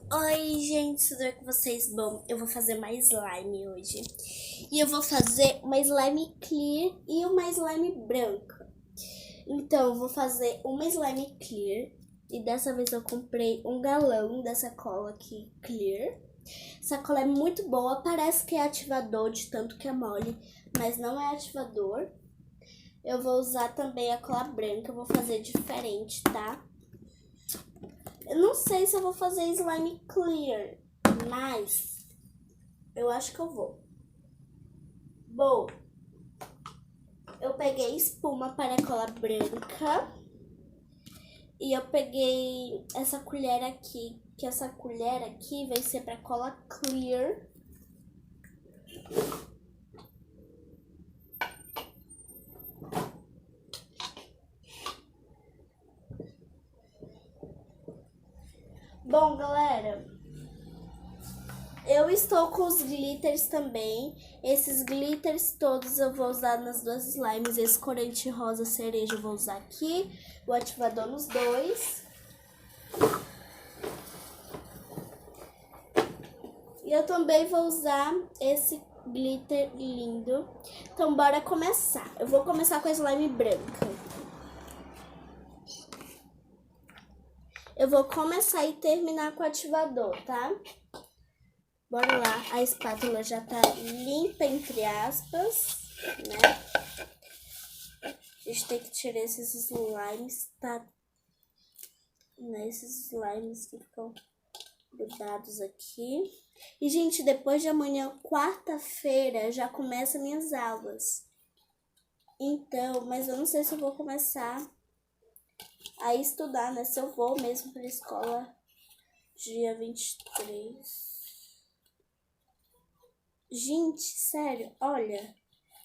Oi, gente, tudo bem com vocês? Bom, eu vou fazer uma slime hoje. E eu vou fazer uma slime clear e uma slime branca. Então, eu vou fazer uma slime clear. E dessa vez eu comprei 1 galão dessa cola aqui, clear. Essa cola é muito boa, parece que é ativador de tanto que é mole, mas não é ativador. Eu vou usar também a cola branca, eu vou fazer diferente, tá? Eu não sei se eu vou fazer slime clear, mas eu acho que eu vou. Bom, eu peguei espuma para cola branca e eu peguei essa colher aqui, que essa colher aqui vai ser para cola clear. Bom, galera, eu estou com os glitters também. Esses glitters todos eu vou usar nas duas slimes. Esse corante rosa cereja eu vou usar aqui. O ativador nos dois. E eu também vou usar esse glitter lindo. Então bora começar. Eu vou começar com a slime branca. Eu vou começar e terminar com o ativador, tá? Bora lá, a espátula já tá limpa, entre aspas, né? A gente tem que tirar esses slimes, tá? Esses slimes que ficam grudados aqui. E, gente, depois de amanhã, quarta-feira, já começa minhas aulas. Então, mas eu não sei se eu vou começar a estudar, né? Se eu vou mesmo pra escola dia 23. Gente, sério, olha,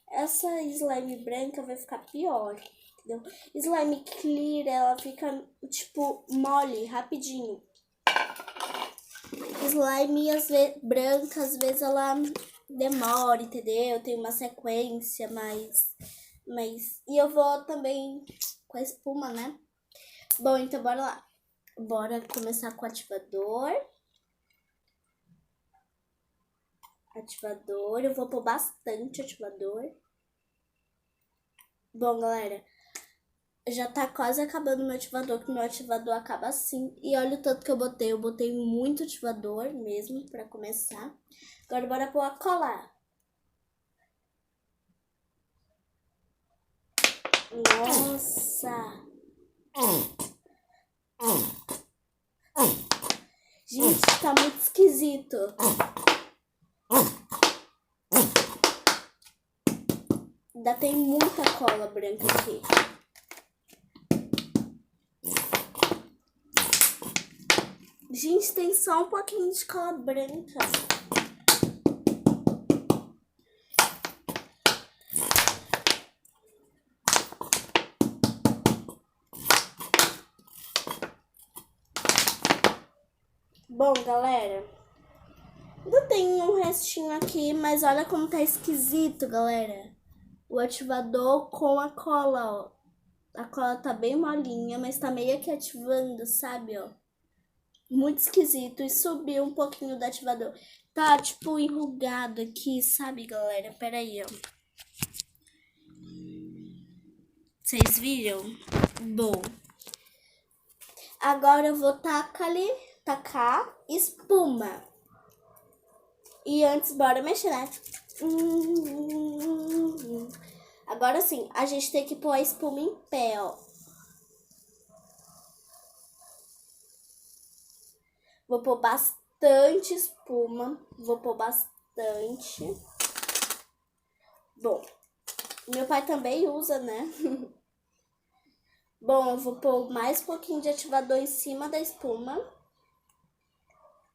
essa slime branca vai ficar pior, entendeu? Slime clear, ela fica, tipo, mole, rapidinho. Slime branca, às vezes ela demora, entendeu? Tem uma sequência, mas... E eu vou também com a espuma, né? Bom, então bora lá. Bora começar com o ativador. Eu vou pôr bastante ativador. Bom, galera, já tá quase acabando o meu ativador, que meu ativador acaba assim. E olha o tanto que eu botei muito ativador mesmo pra começar. Agora bora pôr a colar. Nossa! Gente, tá muito esquisito. Ainda tem muita cola branca aqui. Gente, tem só um pouquinho de cola branca. Bom, galera, ainda tem um restinho aqui, mas olha como tá esquisito, galera. O ativador com a cola, ó. A cola tá bem molinha, mas tá meio que ativando, sabe, ó. Muito esquisito. E subiu um pouquinho do ativador. Tá, tipo, enrugado aqui, sabe, galera? Pera aí, ó. Vocês viram? Bom. Agora eu vou tacar espuma. E antes, bora mexer, né? Agora sim, a gente tem que pôr a espuma em pé, ó. Vou pôr bastante espuma. Vou pôr bastante. Bom, meu pai também usa, né? Bom, eu vou pôr mais um pouquinho de ativador em cima da espuma.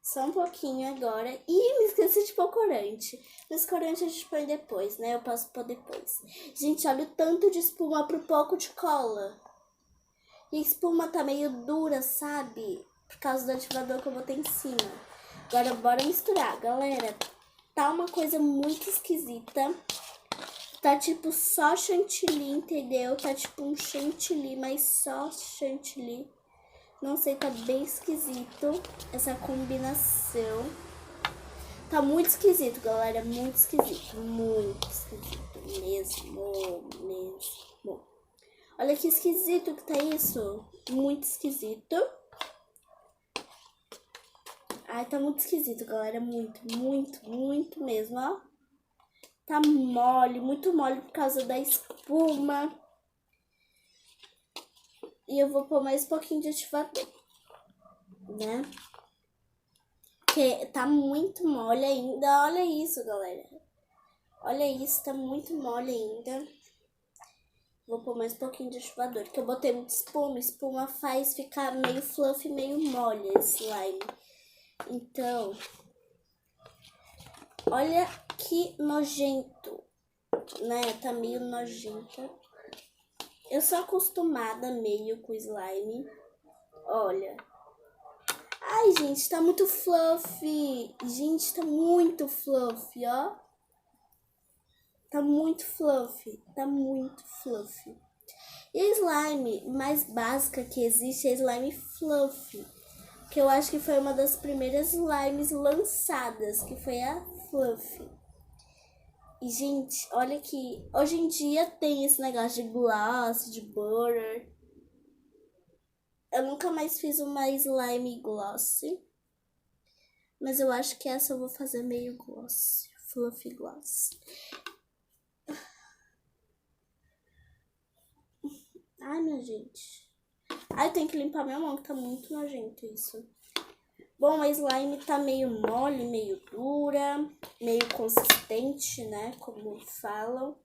Só um pouquinho agora. Ih, me esqueci de pôr corante. Mas corante a gente põe depois, né? Eu posso pôr depois. Gente, olha o tanto de espuma pro pouco de cola. E a espuma tá meio dura, sabe? Por causa do ativador que eu botei em cima. Agora bora misturar, galera. Tá uma coisa muito esquisita. Tá tipo só chantilly, entendeu? Tá tipo um chantilly, mas só chantilly. Não sei, tá bem esquisito essa combinação. Tá muito esquisito, galera. Muito esquisito. Muito esquisito mesmo. Olha que esquisito que tá isso. Muito esquisito. Ai, tá muito esquisito, galera. Muito mesmo, ó. Tá mole, muito mole por causa da espuma. E eu vou pôr mais um pouquinho de ativador, né? Porque tá muito mole ainda. Olha isso, galera. Olha isso, tá muito mole ainda. Vou pôr mais um pouquinho de ativador, porque eu botei muito espuma. Espuma faz ficar meio fluffy, meio mole esse slime. Então, olha que nojento, né? Tá meio nojenta. Eu sou acostumada meio com slime. Olha. Ai, gente, tá muito fluffy. Gente, tá muito fluffy, ó. Tá muito fluffy. Tá muito fluffy. E a slime mais básica que existe é a slime fluffy. Que eu acho que foi uma das primeiras slimes lançadas, que foi a fluffy. E, gente, olha que hoje em dia tem esse negócio de gloss, de butter. Eu nunca mais fiz uma slime gloss. Mas eu acho que essa eu vou fazer meio gloss. Fluffy gloss. Ai, minha gente. Ai, eu tenho que limpar minha mão, que tá muito nojento isso. Bom, a slime tá meio mole, meio dura, meio consistente, né? Como falam.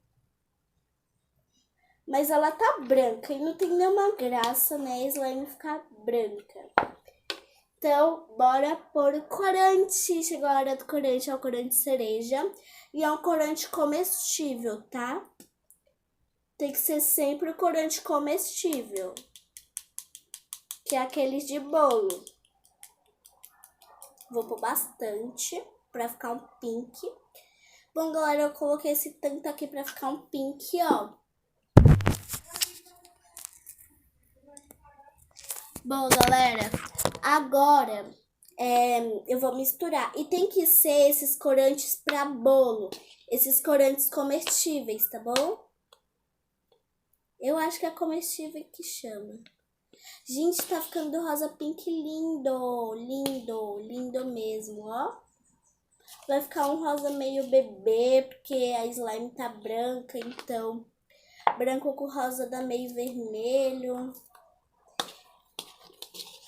Mas ela tá branca e não tem nenhuma graça, né? A slime ficar branca. Então, bora pôr o corante. Chegou a hora do corante, é o corante cereja. E é um corante comestível, tá? Tem que ser sempre o corante comestível. Que é aqueles de bolo. Vou pôr bastante pra ficar um pink. Bom, galera, eu coloquei esse tanto aqui pra ficar um pink, ó. Bom, galera, agora eu vou misturar. E tem que ser esses corantes pra bolo. Esses corantes comestíveis, tá bom? Eu acho que é comestível que chama. Gente, tá ficando rosa pink lindo. Lindo mesmo, ó. Vai ficar um rosa meio bebê, porque a slime tá branca, então branco com rosa dá meio vermelho.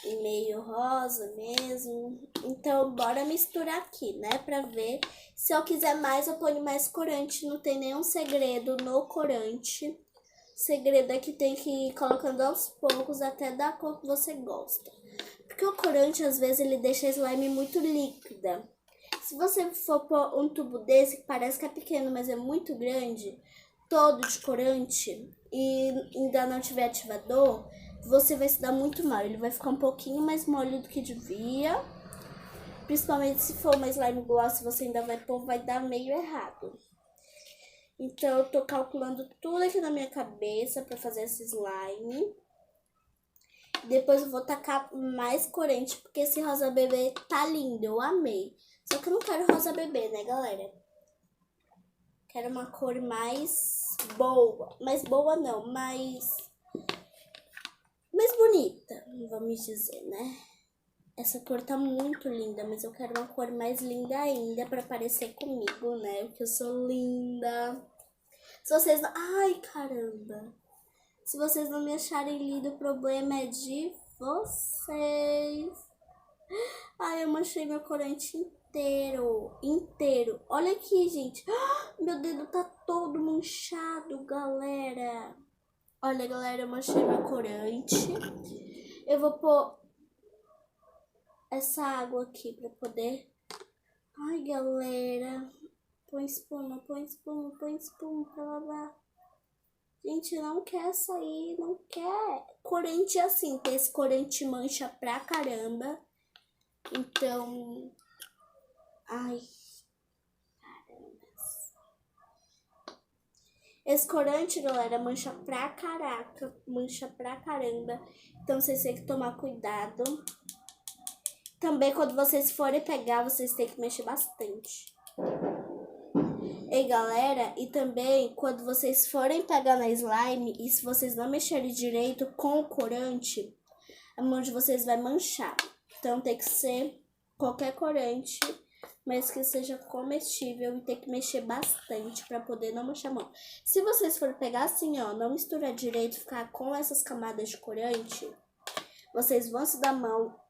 E meio rosa mesmo. Então, bora misturar aqui, né? Pra ver. Se eu quiser mais, eu ponho mais corante. Não tem nenhum segredo no corante. O segredo é que tem que ir colocando aos poucos até dar a cor que você gosta. Porque o corante, às vezes, ele deixa a slime muito líquida. Se você for pôr um tubo desse, que parece que é pequeno, mas é muito grande, todo de corante, e ainda não tiver ativador, você vai se dar muito mal. Ele vai ficar um pouquinho mais mole do que devia. Principalmente se for uma slime gloss, você ainda vai pôr, vai dar meio errado. Então, eu tô calculando tudo aqui na minha cabeça pra fazer esse slime. Depois eu vou tacar mais corante, porque esse rosa bebê tá lindo, eu amei. Só que eu não quero rosa bebê, né, galera? Quero uma cor mais boa. Mais boa não, mais bonita, vamos dizer, né? Essa cor tá muito linda, mas eu quero uma cor mais linda ainda pra parecer comigo, né? Porque eu sou linda. Se vocês não... Ai, caramba. Se vocês não me acharem linda, o problema é de vocês. Ai, eu manchei meu corante inteiro. Olha aqui, gente. Meu dedo tá todo manchado, galera. Olha, galera, eu manchei meu corante. Eu vou pôr essa água aqui pra poder... Ai, galera. Põe espuma pra lavar. Gente, não quer sair, não quer. Corante é assim, tem esse corante mancha pra caramba. Então... Ai, caramba. Esse corante, galera, mancha pra caraca, mancha pra caramba. Então vocês têm que tomar cuidado. Também quando vocês forem pegar, vocês têm que mexer bastante. Ei, galera, e também quando vocês forem pegar na slime, e se vocês não mexerem direito com o corante, a mão de vocês vai manchar. Então tem que ser qualquer corante, mas que seja comestível, e tem que mexer bastante para poder não manchar a mão. Se vocês forem pegar assim, ó, não misturar direito, ficar com essas camadas de corante, vocês vão se dar mal.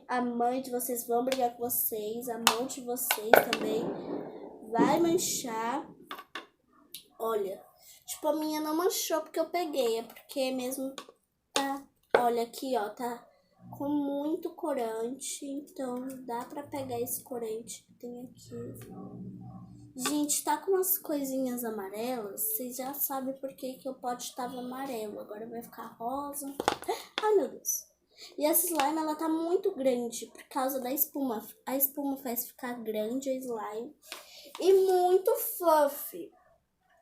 A mãe de vocês vão brigar com vocês, a mão de vocês também vai manchar. Olha, tipo, a minha não manchou porque eu peguei, é porque mesmo tá, olha aqui, ó, tá com muito corante, então dá pra pegar esse corante que tem aqui. Gente, tá com umas coisinhas amarelas, vocês já sabem por que o pote estava amarelo, agora vai ficar rosa. Ai, meu Deus. E essa slime, ela tá muito grande por causa da espuma. A espuma faz ficar grande a slime e muito fluffy.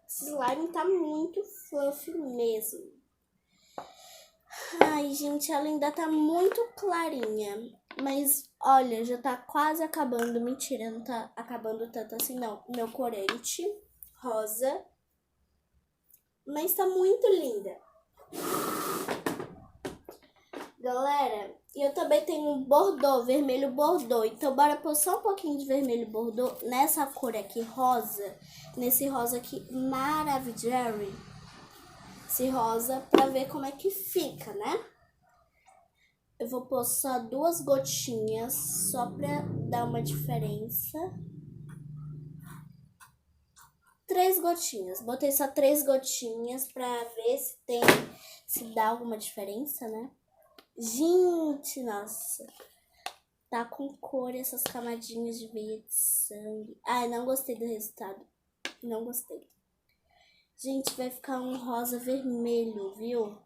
Esse slime tá muito fluffy mesmo. Ai, gente, ela ainda tá muito clarinha. Mas, olha, já tá quase acabando. Mentira, não tá acabando tanto assim, não. Meu corante rosa. Mas tá muito linda. Galera, eu também tenho um bordô, vermelho bordô. Então, bora pôr só um pouquinho de vermelho bordô nessa cor aqui, rosa. Nesse rosa aqui, maravilhoso. Esse rosa, pra ver como é que fica, né? Eu vou pôr só 2 gotinhas, só pra dar uma diferença. 3 gotinhas. Botei só 3 gotinhas pra ver se dá alguma diferença, né? Gente, nossa. Tá com cor essas camadinhas de veia de sangue. Ai, não gostei do resultado. Não gostei. Gente, vai ficar um rosa vermelho, viu?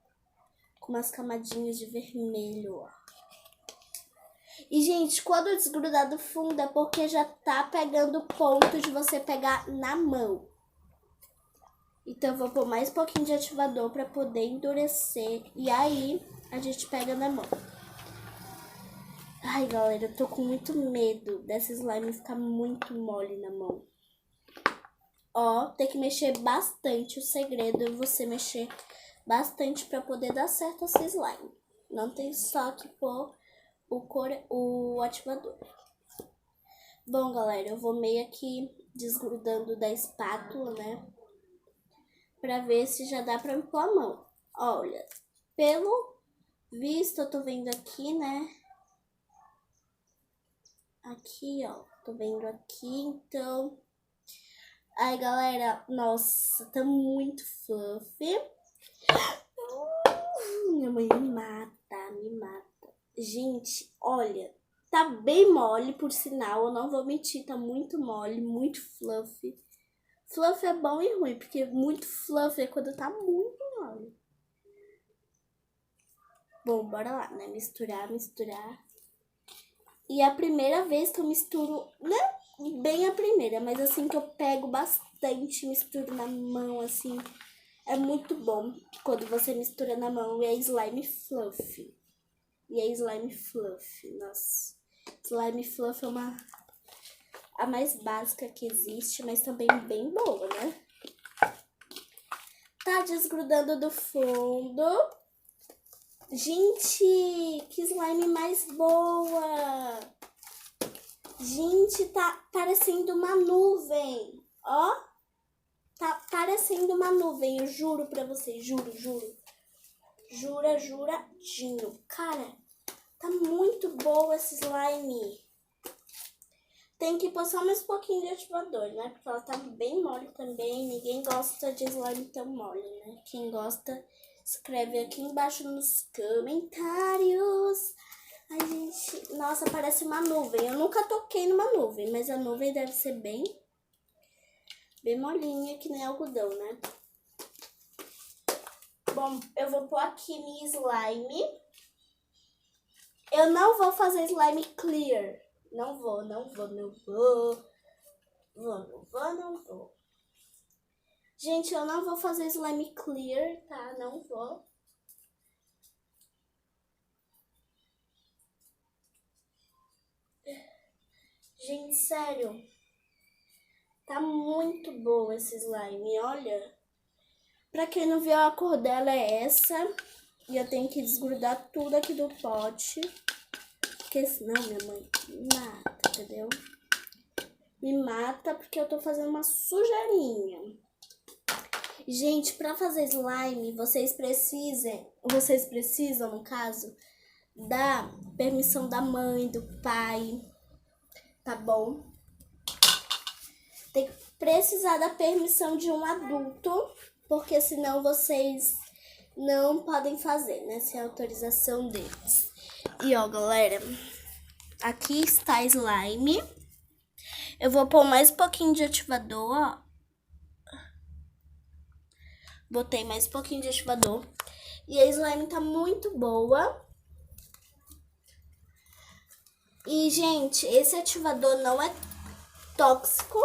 Com umas camadinhas de vermelho, ó. E, gente, quando desgrudar do fundo é porque já tá pegando o ponto de você pegar na mão. Então, eu vou pôr mais um pouquinho de ativador pra poder endurecer. E aí, a gente pega na mão. Ai, galera, eu tô com muito medo dessa slime ficar muito mole na mão. Ó, tem que mexer bastante. O segredo é você mexer bastante pra poder dar certo essa slime. Não tem só que pôr o ativador. Bom, galera, eu vou meio aqui desgrudando da espátula, né? Pra ver se já dá pra me pôr a mão. Olha, pelo visto, eu tô vendo aqui, né? Aqui, ó. Tô vendo aqui, então... Ai, galera, nossa, tá muito fluffy. Minha mãe me mata, me mata. Gente, olha, tá bem mole, por sinal, eu não vou mentir, tá muito mole, muito fluffy. Fluffy é bom e ruim, porque muito fluffy é quando tá muito mole. Bom, bora lá, né? Misturar, misturar. E é a primeira vez que eu misturo, não bem a primeira, mas assim que eu pego bastante, misturo na mão, assim. É muito bom quando você mistura na mão e é slime fluffy. E é slime fluffy, nossa. Slime fluffy é a mais básica que existe, mas também bem boa, né? Tá desgrudando do fundo. Gente, que slime mais boa! Gente, tá parecendo uma nuvem, ó. Tá parecendo uma nuvem, eu juro pra vocês, juro. Juradinho. Cara, tá muito boa esse slime. Tem que pôr só mais um pouquinho de ativador, né? Porque ela tá bem mole também. Ninguém gosta de slime tão mole, né? Quem gosta, escreve aqui embaixo nos comentários. Ai, gente, nossa, parece uma nuvem. Eu nunca toquei numa nuvem, mas a nuvem deve ser bem molinha, que nem algodão, né? Bom, eu vou pôr aqui minha slime. Eu não vou fazer slime clear. Não vou. Gente, eu não vou fazer slime clear, tá? Não vou. Gente, sério. Tá muito boa esse slime, olha. Pra quem não viu, a cor dela é essa. E eu tenho que desgrudar tudo aqui do pote. Porque senão minha mãe me mata, entendeu? Me mata porque eu tô fazendo uma sujeirinha. Gente, pra fazer slime, vocês precisam, no caso, da permissão da mãe, do pai, tá bom? Tem que precisar da permissão de um adulto, porque senão vocês não podem fazer, né? Sem autorização deles. E ó, galera, aqui está slime. Eu vou pôr mais um pouquinho de ativador, ó. Botei mais um pouquinho de ativador. E a slime tá muito boa. E, gente, esse ativador não é tóxico.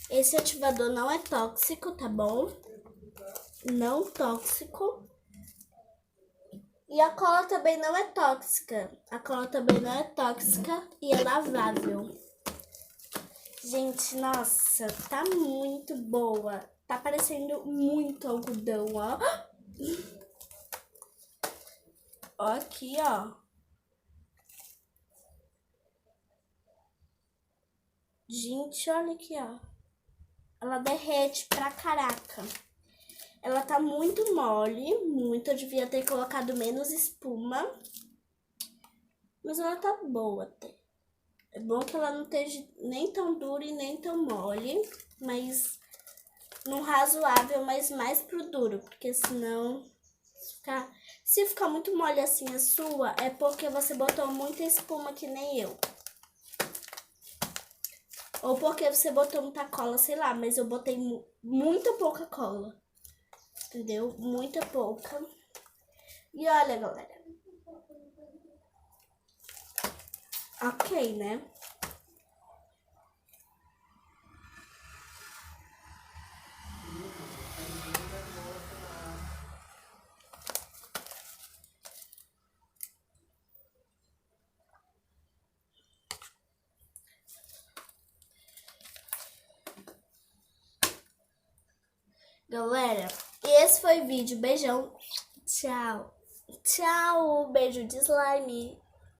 Esse ativador não é tóxico, tá bom? Não tóxico. E a cola também não é tóxica. A cola também não é tóxica e é lavável. Gente, nossa, tá muito boa. Tá parecendo muito algodão, ó. Ó aqui, ó. Gente, olha aqui, ó. Ela derrete pra caraca. Ela tá muito mole, muito. Eu devia ter colocado menos espuma. Mas ela tá boa até. É bom que ela não esteja nem tão dura e nem tão mole. Mas num razoável, mas mais pro duro. Porque senão, se ficar muito mole assim a sua, é porque você botou muita espuma que nem eu. Ou porque você botou muita cola, sei lá, mas eu botei muita pouca cola. Entendeu? Muita pouca. E olha, galera. Ok, né? Galera, esse foi o vídeo. Beijão. Tchau. Tchau. Beijo de slime.